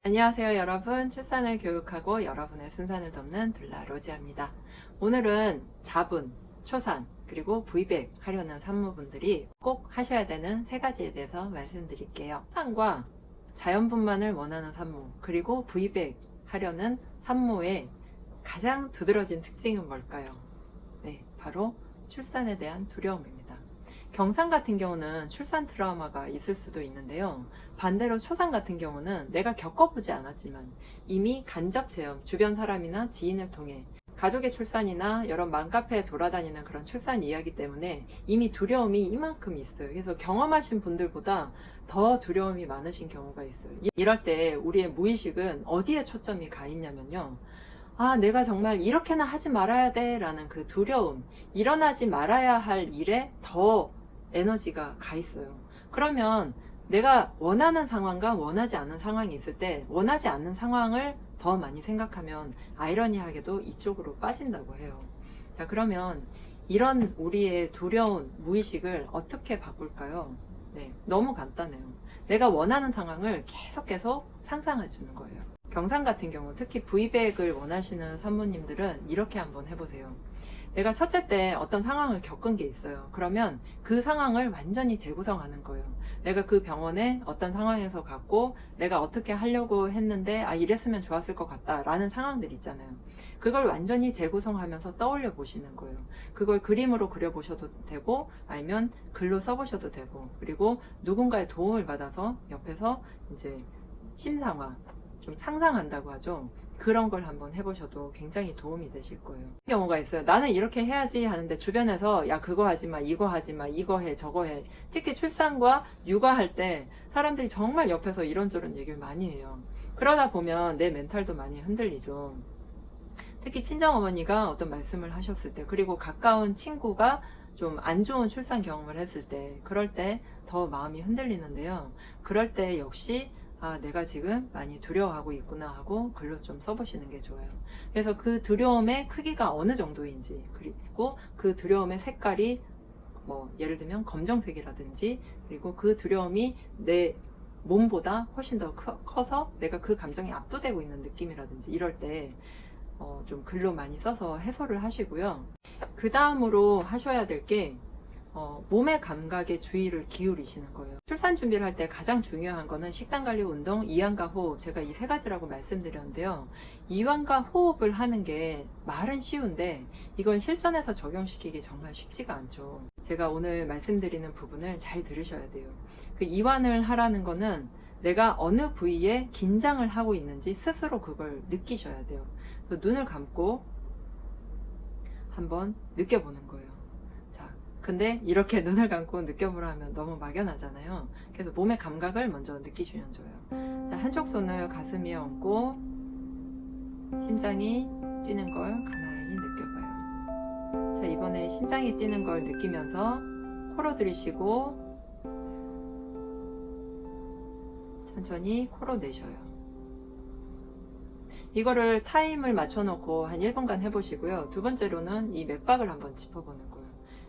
안녕하세요 여러분. 출산을 교육하고 여러분의 순산을 돕는 둘라 로지아입니다. 오늘은 자분, 초산, 그리고 V백 하려는 산모분들이 꼭 하셔야 되는 세 가지에 대해서 말씀드릴게요. 초산과 자연분만을 원하는 산모, 그리고 V백 하려는 산모의 가장 두드러진 특징은 뭘까요? 네, 바로 출산에 대한 두려움입니다. 경산 같은 경우는 출산 트라우마가 있을 수도 있는데요. 반대로 초산 같은 경우는 내가 겪어보지 않았지만 이미 간접 체험, 주변 사람이나 지인을 통해 가족의 출산이나 여러 맘카페에 돌아다니는 그런 출산 이야기 때문에 이미 두려움이 이만큼 있어요. 그래서 경험하신 분들보다 더 두려움이 많으신 경우가 있어요. 이럴 때 우리의 무의식은 어디에 초점이 가 있냐면요. 아, 내가 정말 이렇게나 하지 말아야 돼 라는 그 두려움, 일어나지 말아야 할 일에 더 에너지가 가 있어요. 그러면 내가 원하는 상황과 원하지 않는 상황이 있을 때 원하지 않는 상황을 더 많이 생각하면 아이러니하게도 이쪽으로 빠진다고 해요. 자, 그러면 이런 우리의 두려운 무의식을 어떻게 바꿀까요? 네, 너무 간단해요. 내가 원하는 상황을 계속 상상해 주는 거예요. 경산 같은 경우 특히 V백을 원하시는 산모님들은 이렇게 한번 해보세요. 내가 첫째 때 어떤 상황을 겪은 게 있어요. 그러면 그 상황을 완전히 재구성하는 거예요. 내가 그 병원에 어떤 상황에서 갔고 내가 어떻게 하려고 했는데 이랬으면 좋았을 것 같다 라는 상황들 있잖아요. 그걸 완전히 재구성하면서 떠올려 보시는 거예요. 그걸 그림으로 그려보셔도 되고 아니면 글로 써보셔도 되고, 그리고 누군가의 도움을 받아서 옆에서 이제 심상화, 좀 상상한다고 하죠. 그런 걸 한번 해보셔도 굉장히 도움이 되실 거예요. 그런 경우가 있어요. 나는 이렇게 해야지 하는데 주변에서 야 그거 하지 마, 이거 하지 마, 이거 해, 저거 해. 특히 출산과 육아할 때 사람들이 정말 옆에서 이런저런 얘기를 많이 해요. 그러다 보면 내 멘탈도 많이 흔들리죠. 특히 친정어머니가 어떤 말씀을 하셨을 때, 그리고 가까운 친구가 좀 안 좋은 출산 경험을 했을 때, 그럴 때 더 마음이 흔들리는데요. 그럴 때 역시 내가 지금 많이 두려워하고 있구나 하고 글로 좀 써보시는 게 좋아요. 그래서 그 두려움의 크기가 어느 정도인지, 그리고 그 두려움의 색깔이 예를 들면 검정색이라든지, 그리고 그 두려움이 내 몸보다 훨씬 더 커서 내가 그 감정에 압도되고 있는 느낌이라든지, 이럴 때 좀 글로 많이 써서 해소를 하시고요. 그 다음으로 하셔야 될 게 몸의 감각에 주의를 기울이시는 거예요. 출산 준비를 할 때 가장 중요한 거는 식단관리, 운동, 이완과 호흡. 제가 이 세 가지라고 말씀드렸는데요. 이완과 호흡을 하는 게 말은 쉬운데 이걸 실전에서 적용시키기 정말 쉽지가 않죠. 제가 오늘 말씀드리는 부분을 잘 들으셔야 돼요. 그 이완을 하라는 거는 내가 어느 부위에 긴장을 하고 있는지 스스로 그걸 느끼셔야 돼요. 그 눈을 감고 한번 느껴보는 거예요. 근데 이렇게 눈을 감고 느껴보라 하면 너무 막연하잖아요. 그래서 몸의 감각을 먼저 느끼시면 좋아요. 자, 한쪽 손을 가슴 위에 얹고 심장이 뛰는 걸 가만히 느껴봐요. 자, 이번에 심장이 뛰는 걸 느끼면서 코로 들이쉬고 천천히 코로 내쉬어요. 이거를 타임을 맞춰놓고 한 1분간 해보시고요. 두 번째로는 이 맥박을 한번 짚어보는 거예요.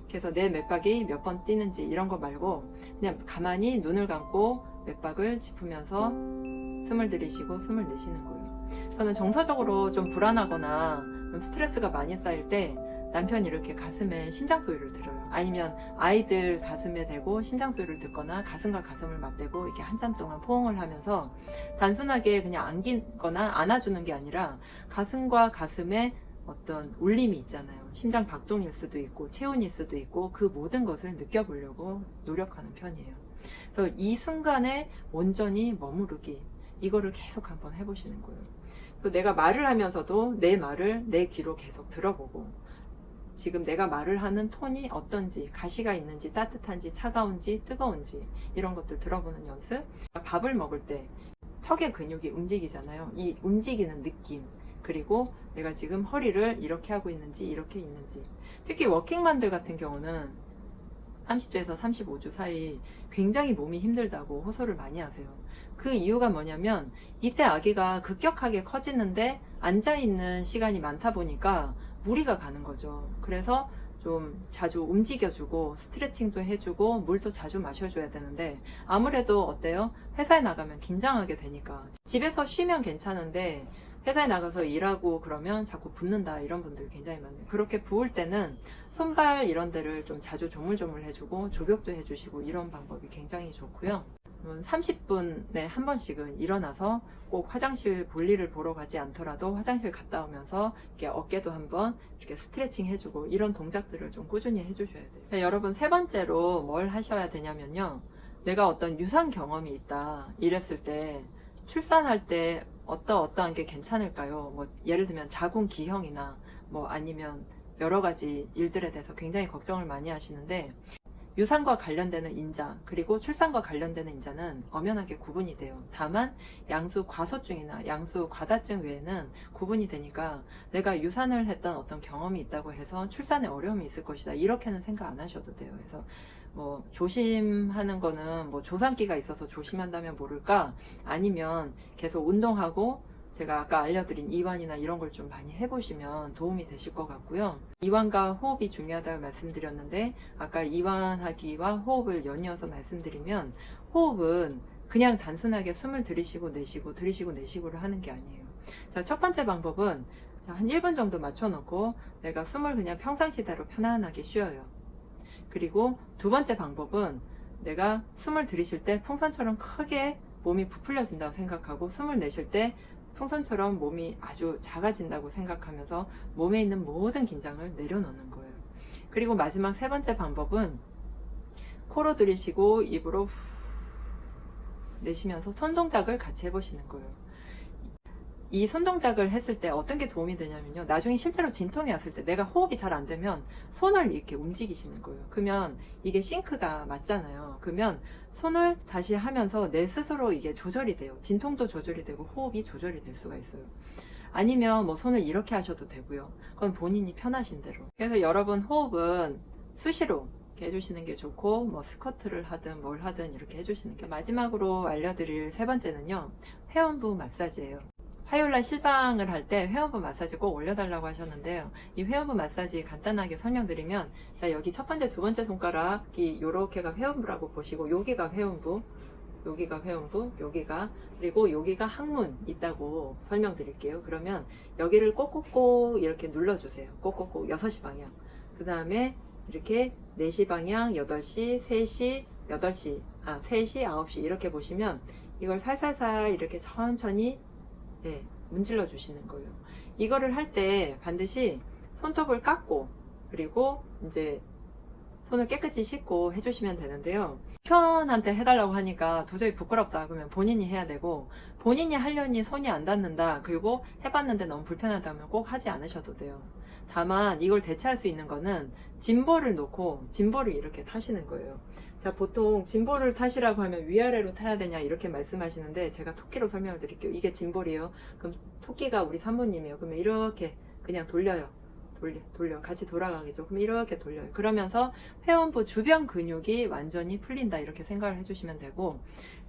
그래서 내 맥박이 몇 번 뛰는지 이런 거 말고 그냥 가만히 눈을 감고 맥박을 짚으면서 숨을 들이쉬고 숨을 내쉬는 거예요. 저는 정서적으로 좀 불안하거나 좀 스트레스가 많이 쌓일 때 남편이 이렇게 가슴에 심장 소리를 들어요. 아니면 아이들 가슴에 대고 심장 소리를 듣거나 가슴과 가슴을 맞대고 이렇게 한참 동안 포옹을 하면서 단순하게 그냥 안기거나 안아주는 게 아니라 가슴과 가슴에 어떤 울림이 있잖아요. 심장 박동일 수도 있고 체온일 수도 있고 그 모든 것을 느껴보려고 노력하는 편이에요. 그래서 이 순간에 온전히 머무르기, 이거를 계속 한번 해보시는 거예요. 또 내가 말을 하면서도 내 말을 내 귀로 계속 들어보고 지금 내가 말을 하는 톤이 어떤지, 가시가 있는지, 따뜻한지, 차가운지, 뜨거운지 이런 것들 들어보는 연습. 밥을 먹을 때 턱의 근육이 움직이잖아요. 이 움직이는 느낌, 그리고 내가 지금 허리를 이렇게 하고 있는지 이렇게 있는지. 특히 워킹맘들 같은 경우는 30주에서 35주 사이 굉장히 몸이 힘들다고 호소를 많이 하세요. 그 이유가 뭐냐면 이때 아기가 급격하게 커지는데 앉아있는 시간이 많다 보니까 무리가 가는 거죠. 그래서 좀 자주 움직여주고 스트레칭도 해주고 물도 자주 마셔줘야 되는데 아무래도 어때요? 회사에 나가면 긴장하게 되니까 집에서 쉬면 괜찮은데 회사에 나가서 일하고 그러면 자꾸 붓는다 이런 분들 굉장히 많아요. 그렇게 부을 때는 손발 이런 데를 좀 자주 조물조물 해주고 조격도 해주시고 이런 방법이 굉장히 좋고요. 30분에 한 번씩은 일어나서 꼭 화장실 볼일을 보러 가지 않더라도 화장실 갔다 오면서 이렇게 어깨도 한번 이렇게 스트레칭 해주고 이런 동작들을 좀 꾸준히 해주셔야 돼요. 자, 여러분 세 번째로 뭘 하셔야 되냐면요. 내가 어떤 유산 경험이 있다 이랬을 때 출산할 때 어떠한 게 괜찮을까요? 뭐 예를 들면 자궁 기형이나 뭐 아니면 여러 가지 일들에 대해서 굉장히 걱정을 많이 하시는데 유산과 관련되는 인자 그리고 출산과 관련되는 인자는 엄연하게 구분이 돼요. 다만 양수 과소증이나 양수 과다증 외에는 구분이 되니까 내가 유산을 했던 어떤 경험이 있다고 해서 출산에 어려움이 있을 것이다 이렇게는 생각 안 하셔도 돼요. 그래서 뭐 조심하는 거는 뭐 조산기가 있어서 조심한다면 모를까 아니면 계속 운동하고 제가 아까 알려드린 이완이나 이런 걸 좀 많이 해보시면 도움이 되실 것 같고요. 이완과 호흡이 중요하다고 말씀드렸는데 아까 이완하기와 호흡을 연이어서 말씀드리면 호흡은 그냥 단순하게 숨을 들이쉬고 내쉬고 들이쉬고 내쉬고를 하는 게 아니에요. 자, 첫 번째 방법은 한 1분 정도 맞춰놓고 내가 숨을 그냥 평상시대로 편안하게 쉬어요. 그리고 두 번째 방법은 내가 숨을 들이쉴 때 풍선처럼 크게 몸이 부풀려진다고 생각하고 숨을 내쉴 때 풍선처럼 몸이 아주 작아진다고 생각하면서 몸에 있는 모든 긴장을 내려놓는 거예요. 그리고 마지막 세 번째 방법은 코로 들이쉬고 입으로 후 내쉬면서 손 동작을 같이 해보시는 거예요. 이 손 동작을 했을 때 어떤 게 도움이 되냐면요. 나중에 실제로 진통이 왔을 때 내가 호흡이 잘 안 되면 손을 이렇게 움직이시는 거예요. 그러면 이게 싱크가 맞잖아요. 그러면 손을 다시 하면서 내 스스로 이게 조절이 돼요. 진통도 조절이 되고 호흡이 조절이 될 수가 있어요. 아니면 뭐 손을 이렇게 하셔도 되고요. 그건 본인이 편하신 대로. 그래서 여러분 호흡은 수시로 이렇게 해주시는 게 좋고 뭐 스쿼트를 하든 뭘 하든 이렇게 해주시는 게 마지막으로 알려드릴 세 번째는요. 회원부 마사지예요. 화요일날 실방을 할 때 회원부 마사지 꼭 올려달라고 하셨는데요. 이 회원부 마사지 간단하게 설명드리면 자 여기 첫 번째 두 번째 손가락이 요렇게가 회원부라고 보시고 여기가 회원부 여기가 회원부 여기가 그리고 여기가 항문 있다고 설명드릴게요. 그러면 여기를 꼭꼭꼭 이렇게 눌러주세요. 꼭꼭꼭 6시 방향 그 다음에 이렇게 4시 방향 8시 3시 8시 3시 9시 이렇게 보시면 이걸 살살살 이렇게 천천히 문질러 주시는 거예요. 이거를 할 때 반드시 손톱을 깎고 그리고 이제 손을 깨끗이 씻고 해주시면 되는데요. 편한테 해달라고 하니까 도저히 부끄럽다 그러면 본인이 해야 되고 본인이 하려니 손이 안 닿는다 그리고 해봤는데 너무 불편하다면 꼭 하지 않으셔도 돼요. 다만 이걸 대체할 수 있는 거는 짐볼을 놓고 짐볼을 이렇게 타시는 거예요. 자, 보통 짐볼을 타시라고 하면 위아래로 타야 되냐 이렇게 말씀하시는데 제가 토끼로 설명을 드릴게요. 이게 짐볼이에요. 그럼 토끼가 우리 산모님이에요. 그러면 이렇게 그냥 돌려요. 돌려 같이 돌아가겠죠. 그럼 이렇게 돌려요. 그러면서 회원부 주변 근육이 완전히 풀린다 이렇게 생각을 해주시면 되고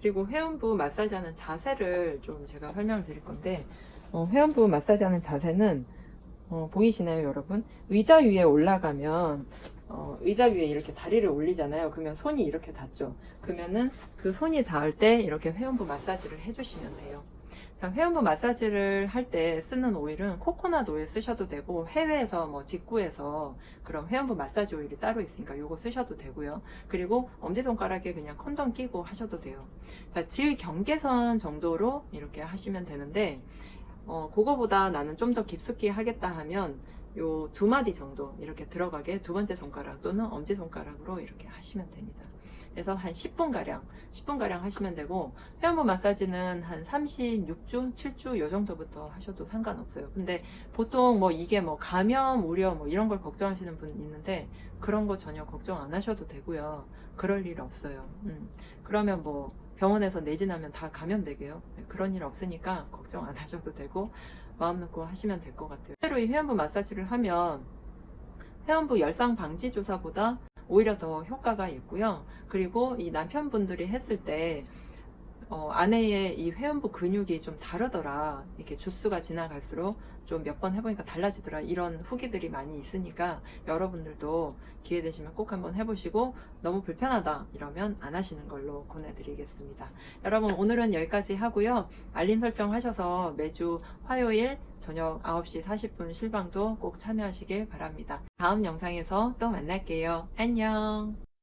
그리고 회원부 마사지하는 자세를 좀 제가 설명을 드릴 건데 회원부 마사지하는 자세는 보이시나요 여러분? 의자 위에 올라가면 의자 위에 이렇게 다리를 올리잖아요. 그러면 손이 이렇게 닿죠. 그러면은 그 손이 닿을 때 이렇게 회원부 마사지를 해주시면 돼요. 자, 회원부 마사지를 할 때 쓰는 오일은 코코넛 오일 쓰셔도 되고 해외에서 뭐 직구에서 그런 회원부 마사지 오일이 따로 있으니까 요거 쓰셔도 되고요. 그리고 엄지손가락에 그냥 콘돔 끼고 하셔도 돼요. 자, 질 경계선 정도로 이렇게 하시면 되는데 그거보다 나는 좀 더 깊숙이 하겠다 하면 요 2마디 정도 이렇게 들어가게 두 번째 손가락 또는 엄지손가락으로 이렇게 하시면 됩니다. 그래서 한 10분가량 하시면 되고 회원부 마사지는 한 36주, 7주 요 정도부터 하셔도 상관없어요. 근데 보통 뭐 이게 뭐 감염, 우려 뭐 이런 걸 걱정하시는 분 있는데 그런 거 전혀 걱정 안 하셔도 되고요. 그럴 일 없어요. 그러면 뭐 병원에서 내진하면 다 감염되게요. 그런 일 없으니까 걱정 안 하셔도 되고 마음 놓고 하시면 될 것 같아요. 실제로 이 회원부 마사지를 하면 회원부 열상 방지 조사보다 오히려 더 효과가 있고요. 그리고 이 남편분들이 했을 때 안에의 이 회음부 근육이 좀 다르더라. 이렇게 주스가 지나갈수록 좀 몇 번 해보니까 달라지더라. 이런 후기들이 많이 있으니까 여러분들도 기회 되시면 꼭 한번 해보시고 너무 불편하다 이러면 안 하시는 걸로 권해드리겠습니다. 여러분 오늘은 여기까지 하고요. 알림 설정 하셔서 매주 화요일 저녁 9시 40분 실방도 꼭 참여하시길 바랍니다. 다음 영상에서 또 만날게요. 안녕.